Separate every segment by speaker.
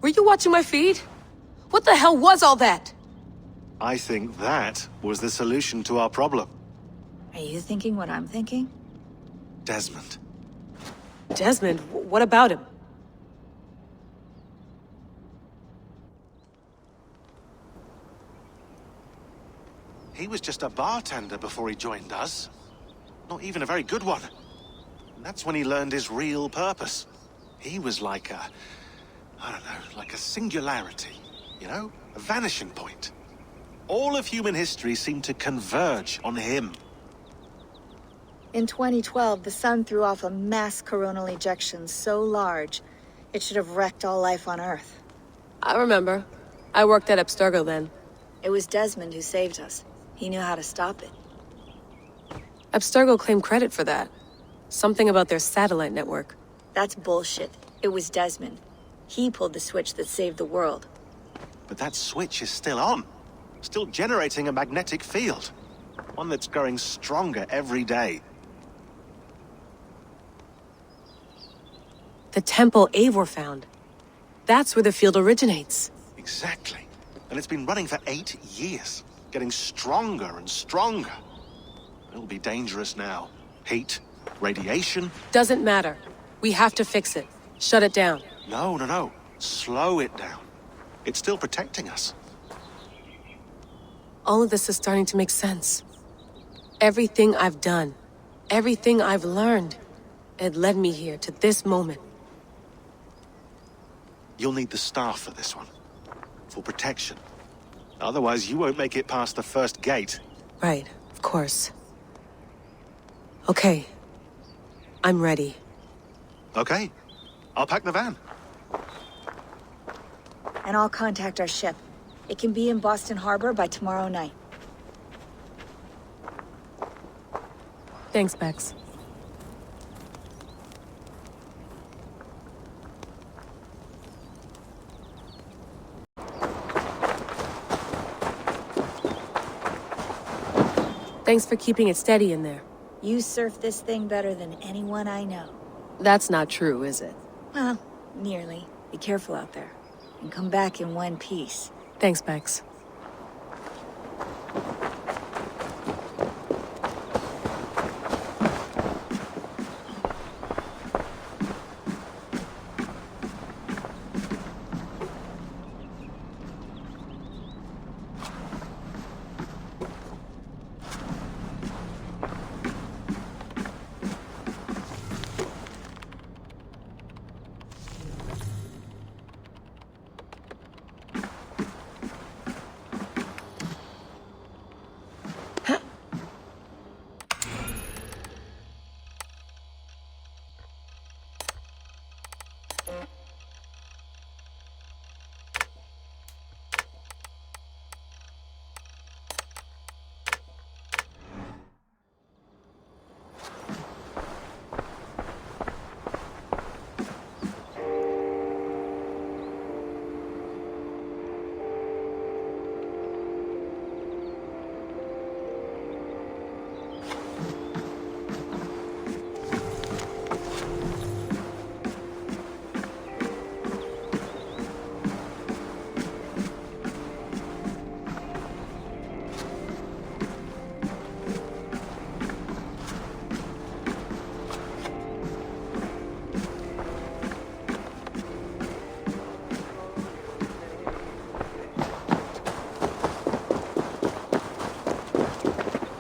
Speaker 1: Were you watching my feed? What the hell was all that?
Speaker 2: I think that was the solution to our problem.
Speaker 3: Are you thinking what I'm thinking?
Speaker 2: Desmond.
Speaker 1: Desmond? What about him?
Speaker 2: He was just a bartender before he joined us. Not even a very good one. And that's when he learned his real purpose. He was like a... I don't know, like a singularity. You know? A vanishing point. All of human history seemed to converge on him.
Speaker 3: In 2012, the sun threw off a mass coronal ejection so large, it should have wrecked all life on Earth.
Speaker 1: I remember. I worked at Abstergo then.
Speaker 3: It was Desmond who saved us. He knew how to stop it.
Speaker 1: Abstergo claimed credit for that. Something about their satellite network.
Speaker 3: That's bullshit. It was Desmond. He pulled the switch that saved the world.
Speaker 2: But that switch is still on. Still generating a magnetic field. One that's growing stronger every day.
Speaker 1: The temple Eivor found. That's where the field originates.
Speaker 2: Exactly. And it's been running for 8 years. Getting stronger and stronger. It'll be dangerous now. Heat, radiation.
Speaker 1: Doesn't matter. We have to fix it. Shut it down.
Speaker 2: No. Slow it down. It's still protecting us.
Speaker 1: All of this is starting to make sense. Everything I've done, everything I've learned, it led me here to this moment.
Speaker 2: You'll need the staff for this one. For protection. Otherwise, you won't make it past the first gate.
Speaker 1: Right, of course. Okay. I'm ready.
Speaker 2: Okay. I'll pack the van.
Speaker 3: And I'll contact our ship. It can be in Boston Harbor by tomorrow night.
Speaker 1: Thanks, Bex. Thanks for keeping it steady in there.
Speaker 3: You surf this thing better than anyone I know.
Speaker 1: That's not true, is it?
Speaker 3: Well, nearly. Be careful out there. And come back in one piece.
Speaker 1: Thanks, Bex.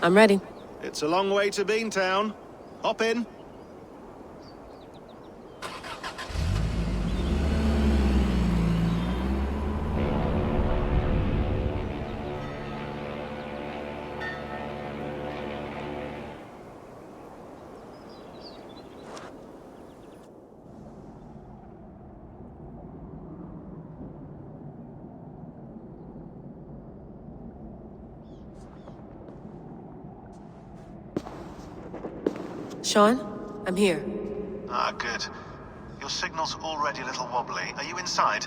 Speaker 1: I'm ready.
Speaker 2: It's a long way to Beantown. Hop in.
Speaker 1: Sean, I'm here.
Speaker 2: Ah, good. Your signal's already a little wobbly. Are you inside?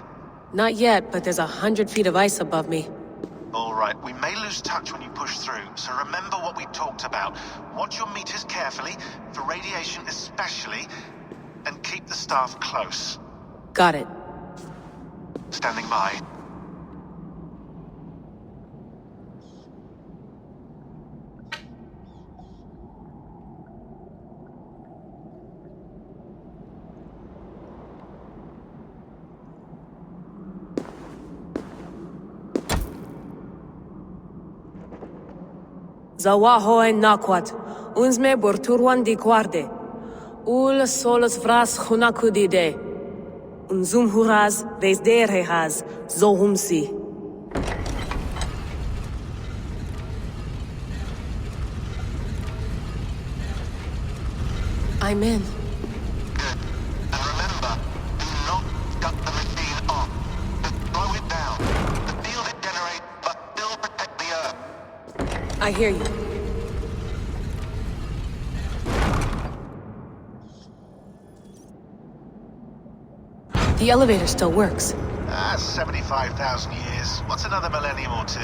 Speaker 1: Not yet, but there's 100 feet of ice above me.
Speaker 2: All right, we may lose touch when you push through, so remember what we talked about. Watch your meters carefully, for radiation especially, and keep the staff close.
Speaker 1: Got it.
Speaker 2: Standing by.
Speaker 1: Zawaho en nakwat, unsme borturwan di guarde. Ul solos vras hunakudide. Unzum huraz, vesderehaz, zohumsi. I'm in.
Speaker 2: Good. And remember, do not cut the machine off. Just slow it down. The field it generates must still protect the Earth.
Speaker 1: I hear you. The elevator still works.
Speaker 2: 75,000 years. What's another millennium or two?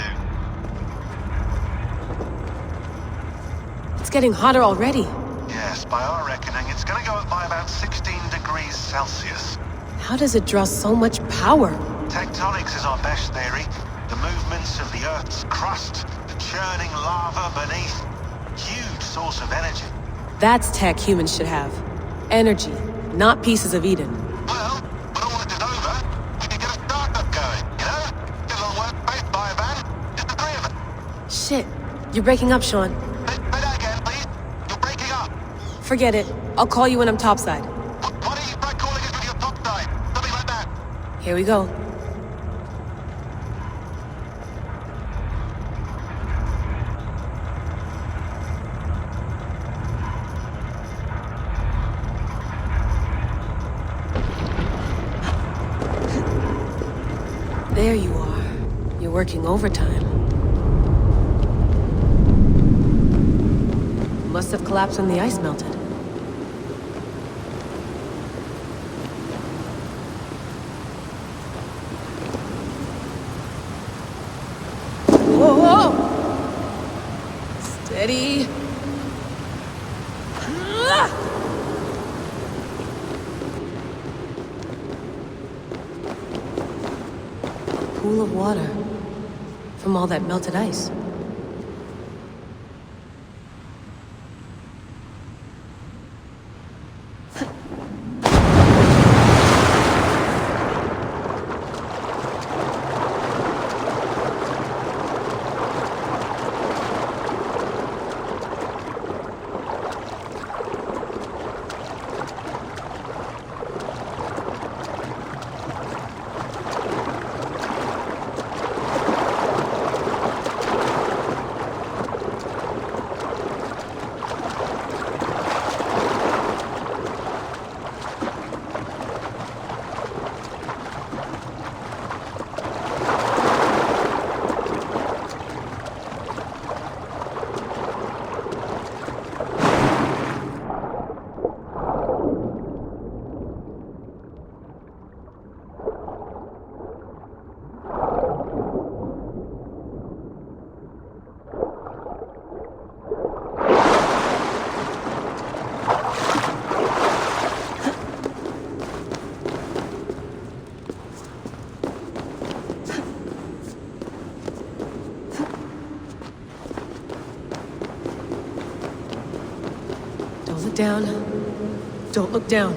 Speaker 1: It's getting hotter already.
Speaker 2: Yes, by our reckoning, it's gonna go up by about 16 degrees Celsius.
Speaker 1: How does it draw so much power?
Speaker 2: Tectonics is our best theory. The movements of the Earth's crust, the churning lava beneath. Huge source of energy.
Speaker 1: That's tech humans should have. Energy, not pieces of Eden.
Speaker 2: Well, when all this is over, we can get a startup going, you know? Get a little workspace, buy a van, just the three of us.
Speaker 1: Shit, you're breaking up, Sean.
Speaker 2: Say that again, please. You're breaking up.
Speaker 1: Forget it. I'll call you when I'm topside.
Speaker 2: Why don't you try calling us with your top side? Something like that.
Speaker 1: Here we go. There you are. You're working overtime. Must have collapsed when the ice melted. Whoa, whoa! Steady. Pool of water from all that melted ice. Don't look down. Don't look down.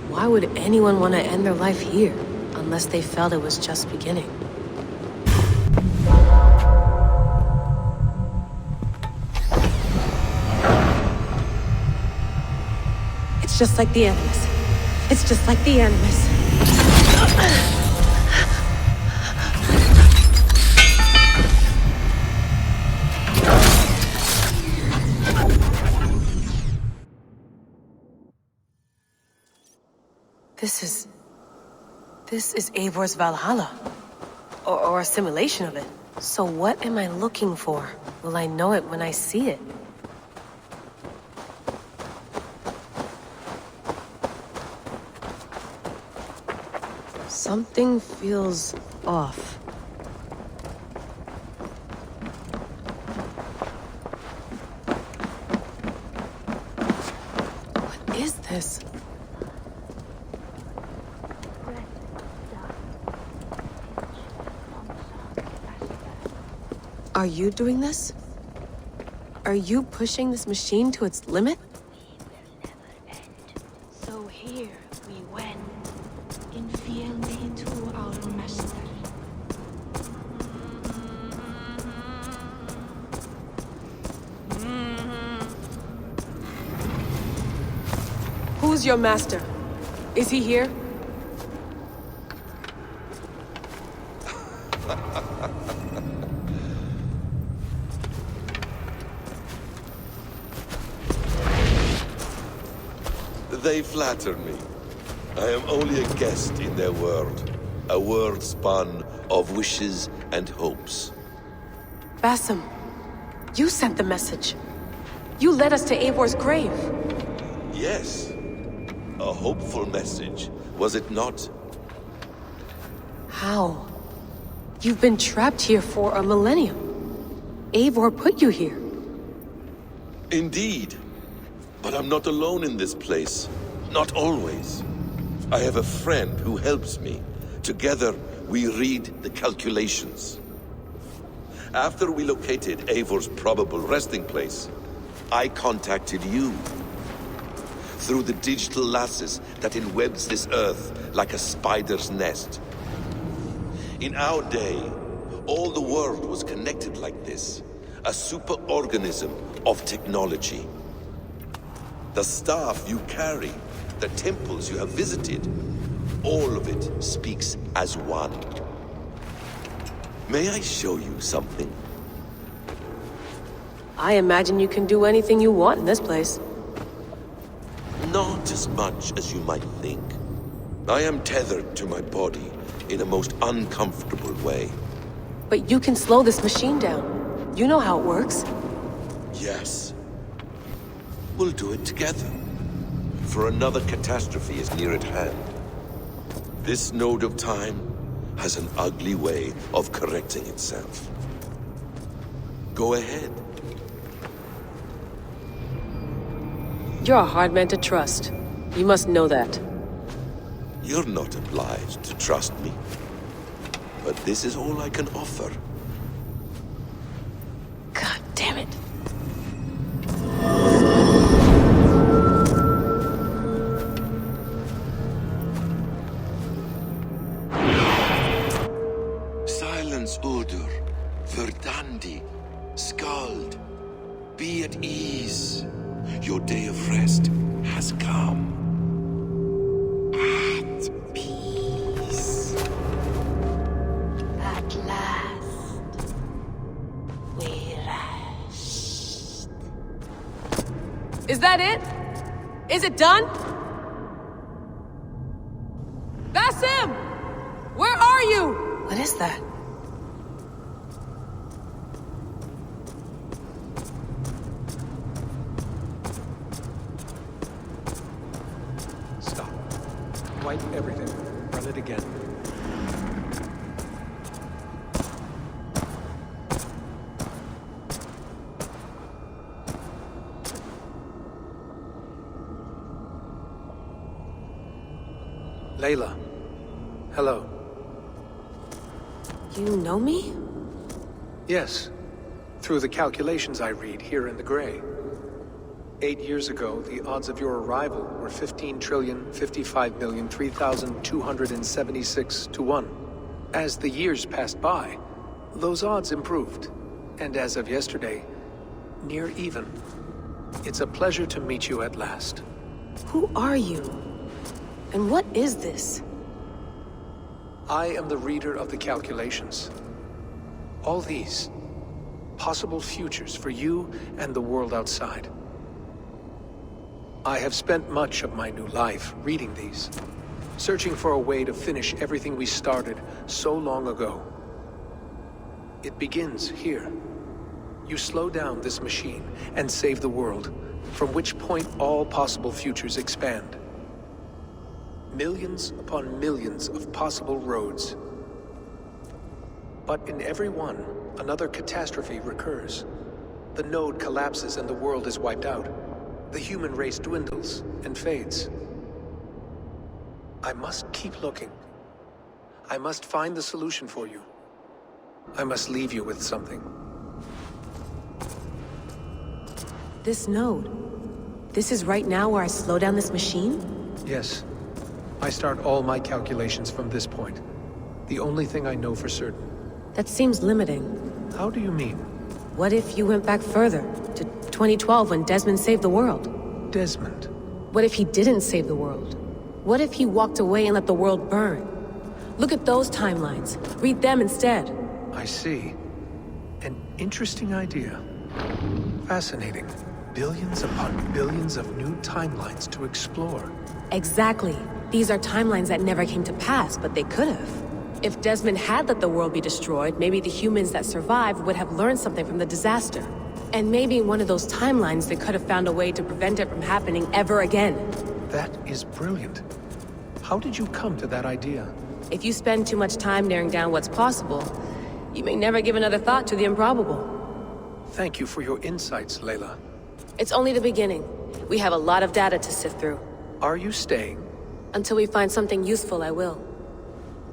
Speaker 1: Why would anyone want to end their life here, unless they felt it was just beginning? It's just like the Animus. It's just like the Animus. This is Eivor's Valhalla. Or a simulation of it. So what am I looking for? Will I know it when I see it? Something feels off. What is this? Are you doing this? Are you pushing this machine to its limit?
Speaker 4: Will never end. So here we went, in fealty to our master.
Speaker 1: Who's your master? Is he here?
Speaker 5: They flatter me. I am only a guest in their world. A world spun of wishes and hopes.
Speaker 1: Basim, you sent the message. You led us to Eivor's grave.
Speaker 5: Yes. A hopeful message, was it not?
Speaker 1: How? You've been trapped here for a millennium. Eivor put you here.
Speaker 5: Indeed. But I'm not alone in this place. Not always. I have a friend who helps me. Together, we read the calculations. After we located Eivor's probable resting place, I contacted you. Through the digital lasses that enwebs this earth like a spider's nest. In our day, all the world was connected like this. A superorganism of technology. The staff you carry, the temples you have visited, all of it speaks as one. May I show you something?
Speaker 1: I imagine you can do anything you want in this place.
Speaker 5: Not as much as you might think. I am tethered to my body in a most uncomfortable way.
Speaker 1: But you can slow this machine down. You know how it works.
Speaker 5: Yes. We'll do it together. For another catastrophe is near at hand. This node of time has an ugly way of correcting itself. Go ahead.
Speaker 1: You're a hard man to trust. You must know that.
Speaker 5: You're not obliged to trust me. But this is all I can offer.
Speaker 1: God damn it.
Speaker 5: Silence, Udur. Verdandi. Skald. Be at ease. Your day of rest has come. At peace.
Speaker 4: At last, we rest.
Speaker 1: Is that it? Is it done? Basim! Where are you? What is that?
Speaker 6: Wipe everything. Run it again. Layla. Hello.
Speaker 1: You know me?
Speaker 6: Yes. Through the calculations I read here in the gray. 8 years ago, the odds of your arrival were 15,055,003,276 to 1. As the years passed by, those odds improved. And as of yesterday, near even. It's a pleasure to meet you at last.
Speaker 1: Who are you? And what is this?
Speaker 6: I am the reader of the calculations. All these, possible futures for you and the world outside. I have spent much of my new life reading these, searching for a way to finish everything we started so long ago. It begins here. You slow down this machine and save the world, from which point all possible futures expand. Millions upon millions of possible roads. But in every one, another catastrophe recurs. The node collapses and the world is wiped out. The human race dwindles and fades. I must keep looking. I must find the solution for you. I must leave you with something.
Speaker 1: This node. This is right now where I slow down this machine?
Speaker 6: Yes. I start all my calculations from this point. The only thing I know for certain.
Speaker 1: That seems limiting.
Speaker 6: How do you mean?
Speaker 1: What if you went back further, to 2012 when Desmond saved the world?
Speaker 6: Desmond.
Speaker 1: What if he didn't save the world? What if he walked away and let the world burn? Look at those timelines. Read them instead.
Speaker 6: I see. An interesting idea. Fascinating. Billions upon billions of new timelines to explore.
Speaker 1: Exactly. These are timelines that never came to pass, but they could have. If Desmond had let the world be destroyed, maybe the humans that survived would have learned something from the disaster. And maybe in one of those timelines they could have found a way to prevent it from happening ever again.
Speaker 6: That is brilliant. How did you come to that idea?
Speaker 1: If you spend too much time narrowing down what's possible, you may never give another thought to the improbable.
Speaker 6: Thank you for your insights, Layla.
Speaker 1: It's only the beginning. We have a lot of data to sift through.
Speaker 6: Are you staying?
Speaker 1: Until we find something useful, I will.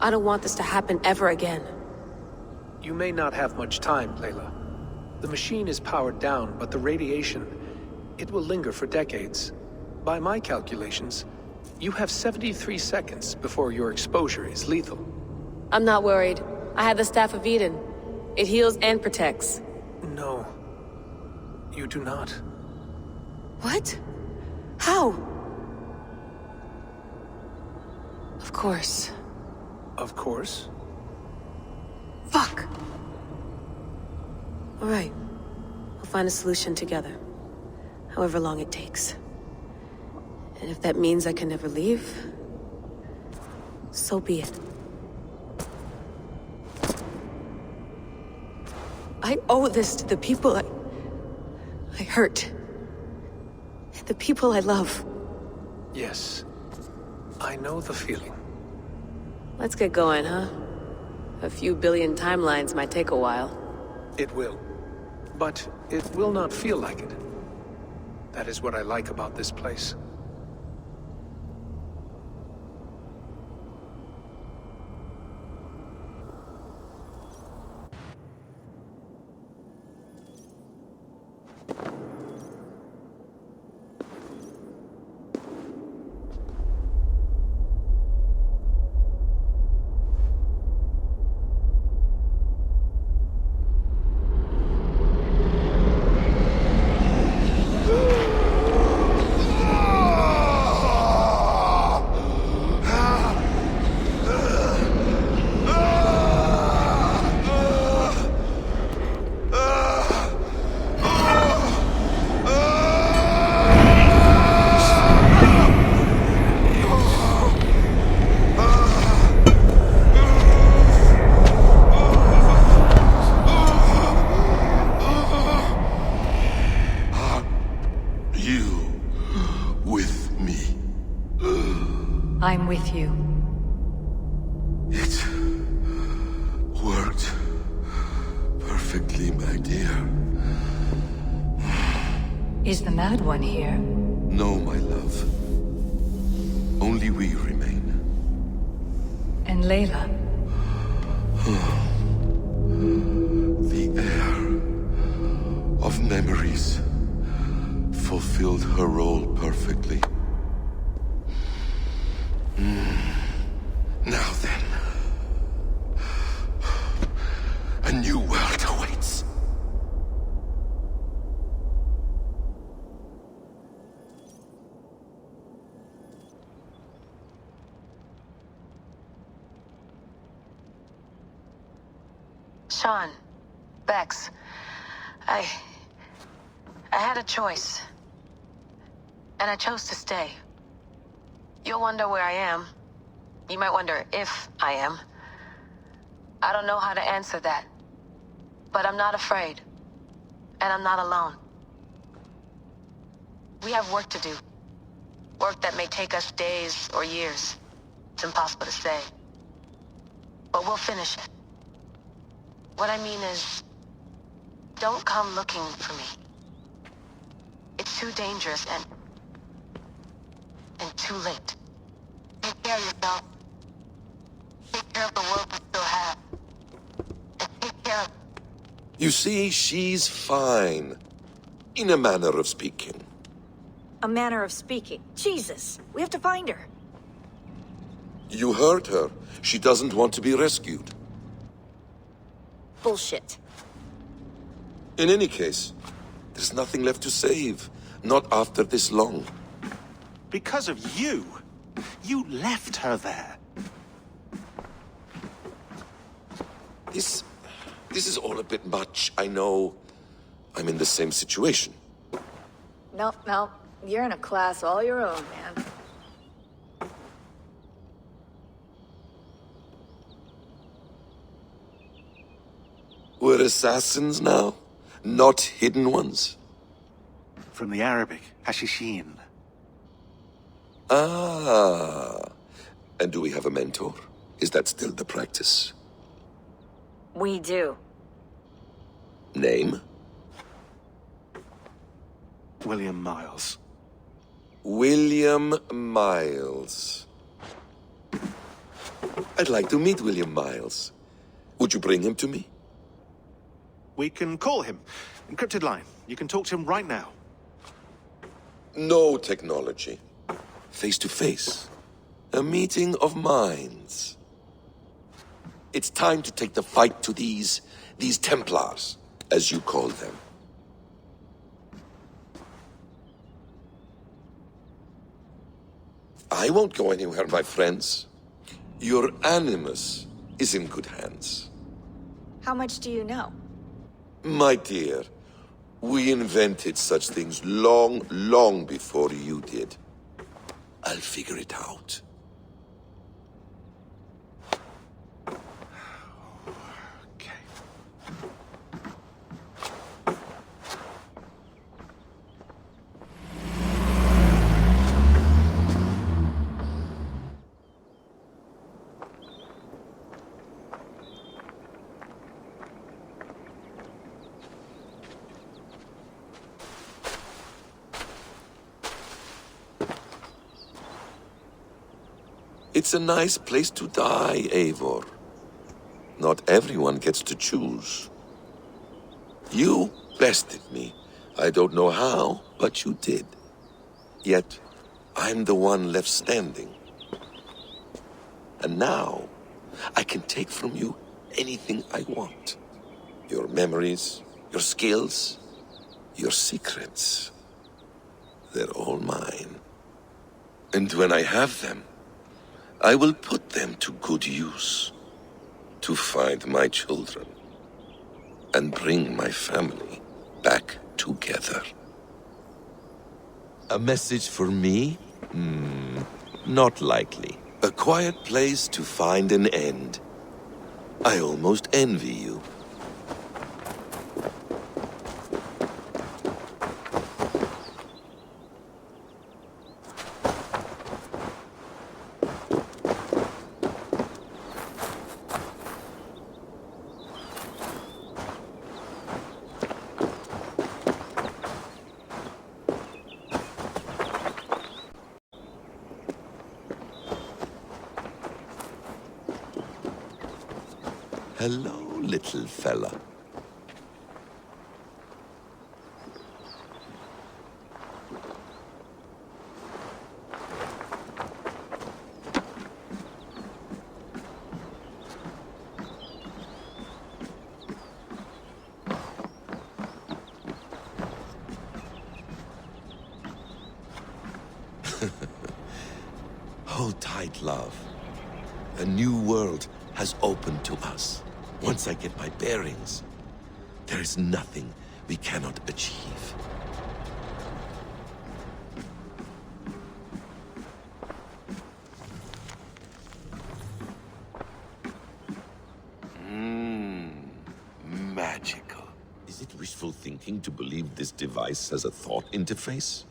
Speaker 1: I don't want this to happen ever again.
Speaker 6: You may not have much time, Layla. The machine is powered down, but the radiation, it will linger for decades. By my calculations, you have 73 seconds before your exposure is lethal.
Speaker 1: I'm not worried. I have the Staff of Eden. It heals and protects.
Speaker 6: No. You do not.
Speaker 1: What? How? Of course.
Speaker 6: Of course.
Speaker 1: Fuck! All right. We'll find a solution together. However long it takes. And if that means I can never leave, so be it. I owe this to the people I hurt. And the people I love.
Speaker 6: Yes. I know the feeling.
Speaker 1: Let's get going, huh? A few billion timelines might take a while.
Speaker 6: It will. But it will not feel like it. That is what I like about this place.
Speaker 7: I'm with you.
Speaker 5: It worked perfectly, my dear.
Speaker 7: Is the Mad One here?
Speaker 5: No, my love. Only we remain.
Speaker 7: And Layla?
Speaker 5: The air of memories fulfilled her role perfectly. Now then, a new world awaits.
Speaker 1: Sean, Bex, I had a choice. And I chose to stay. You'll wonder where I am. You might wonder if I am. I don't know how to answer that. But I'm not afraid. And I'm not alone. We have work to do. Work that may take us days or years. It's impossible to say. But we'll finish it. What I mean is, don't come looking for me. It's too dangerous and too late. Take care of yourself. Take care of the world we still have. And take care of...
Speaker 5: You see, she's fine. In a manner of speaking.
Speaker 3: A manner of speaking. Jesus, we have to find her.
Speaker 5: You heard her. She doesn't want to be rescued.
Speaker 3: Bullshit.
Speaker 5: In any case, there's nothing left to save. Not after this long.
Speaker 2: Because of you. You left her there.
Speaker 5: This is all a bit much, I know. I'm in the same situation.
Speaker 3: No. You're in a class all your own, man.
Speaker 5: We're assassins now, not hidden ones.
Speaker 2: From the Arabic, Hashishin.
Speaker 5: Ah. And do we have a mentor? Is that still the practice?
Speaker 3: We do.
Speaker 5: Name?
Speaker 2: William Miles.
Speaker 5: William Miles. I'd like to meet William Miles. Would you bring him to me?
Speaker 2: We can call him. Encrypted line. You can talk to him right now.
Speaker 5: No technology. Face to face. A meeting of minds. It's time to take the fight to these Templars, as you call them. I won't go anywhere, my friends. Your animus is in good hands.
Speaker 3: How much do you know?
Speaker 5: My dear, we invented such things long before you did. I'll figure it out.
Speaker 2: Okay.
Speaker 5: It's a nice place to die, Eivor. Not everyone gets to choose. You bested me. I don't know how, but you did. Yet, I'm the one left standing. And now, I can take from you anything I want. Your memories, your skills, your secrets. They're all mine. And when I have them, I will put them to good use. To find my children. And bring my family back together. A message for me? Not likely. A quiet place to find an end. I almost envy you. Hello, little fella. Hold tight, love. A new world has opened to us. Once I get my bearings, there is nothing we cannot achieve. Magical. Is it wishful thinking to believe this device has a thought interface?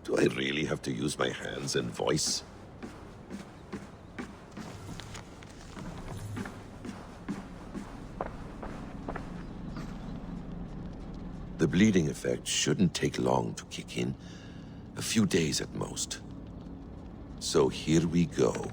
Speaker 5: Do I really have to use my hands and voice? The bleeding effect shouldn't take long to kick in. A few days at most. So here we go.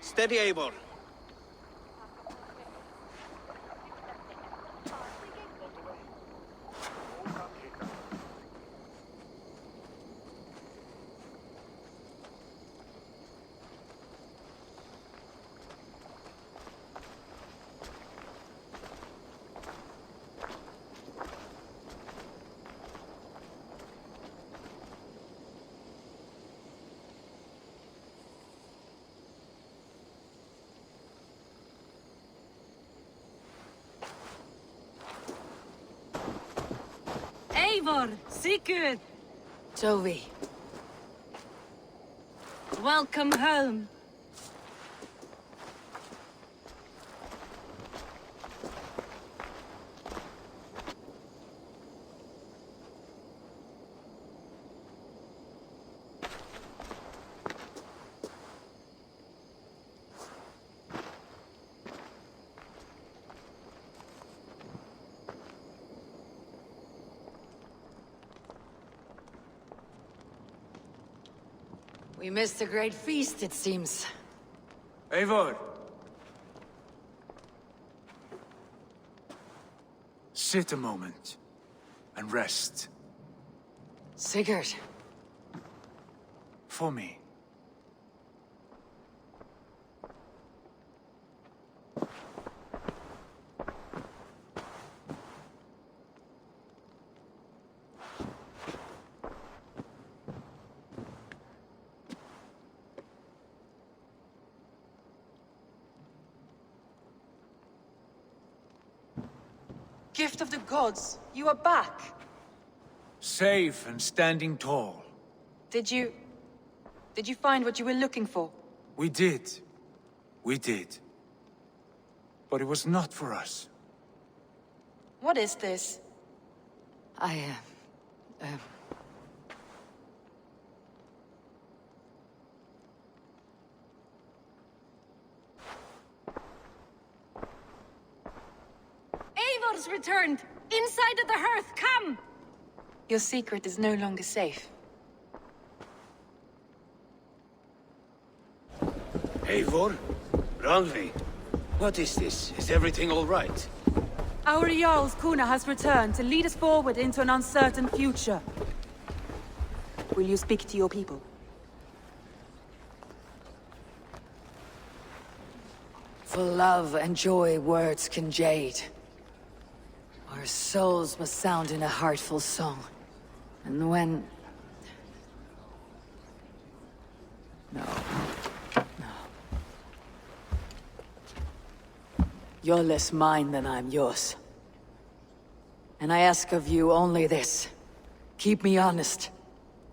Speaker 8: Steady, Eivor.
Speaker 9: Eivor, Sigurd,
Speaker 1: Jovi.
Speaker 9: welcome home.
Speaker 7: We missed a great feast, it seems.
Speaker 10: Eivor! Sit a moment and rest.
Speaker 7: Sigurd.
Speaker 10: For me.
Speaker 9: Gift of the gods, you are back.
Speaker 10: Safe and standing tall.
Speaker 9: Did you find what you were looking for?
Speaker 10: We did. We did. but it was not for us.
Speaker 9: What is this? Eivor's returned! Inside of the hearth, come! Your secret is no longer safe.
Speaker 8: Eivor? Randvi? What is this? Is everything all right?
Speaker 9: Our Jarl's Kuna has returned to lead us forward into an uncertain future. Will you speak to your people?
Speaker 7: For love and joy, words can jade. Our souls must sound in a heartful song. And when... No. You're less mine than I'm yours. And I ask of you only this. Keep me honest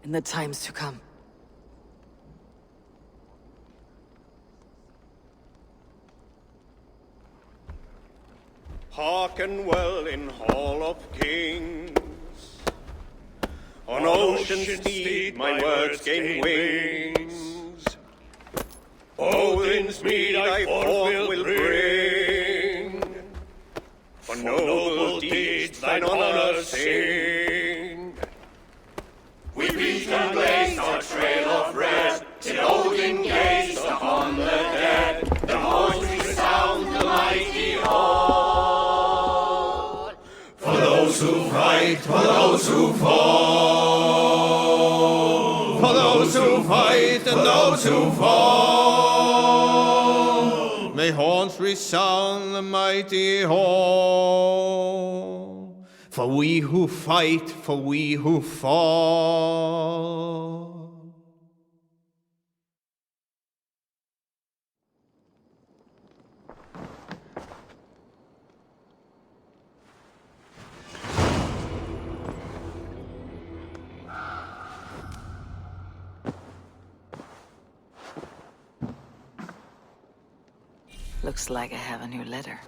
Speaker 7: in the times to come.
Speaker 11: Hearken well in Hall of Kings. On ocean's steed my words gain wings. Odin's mead I forth will bring. For noble deeds thine honor sing. We beat and blaze our trail of red, till Odin gazed upon the dead. The horns resound the mighty hall. For those who fight, for those who fall. For those who fight and those who fall. May horns resound the mighty hall. For we who fight, for we who fall.
Speaker 7: Looks like I have a new letter.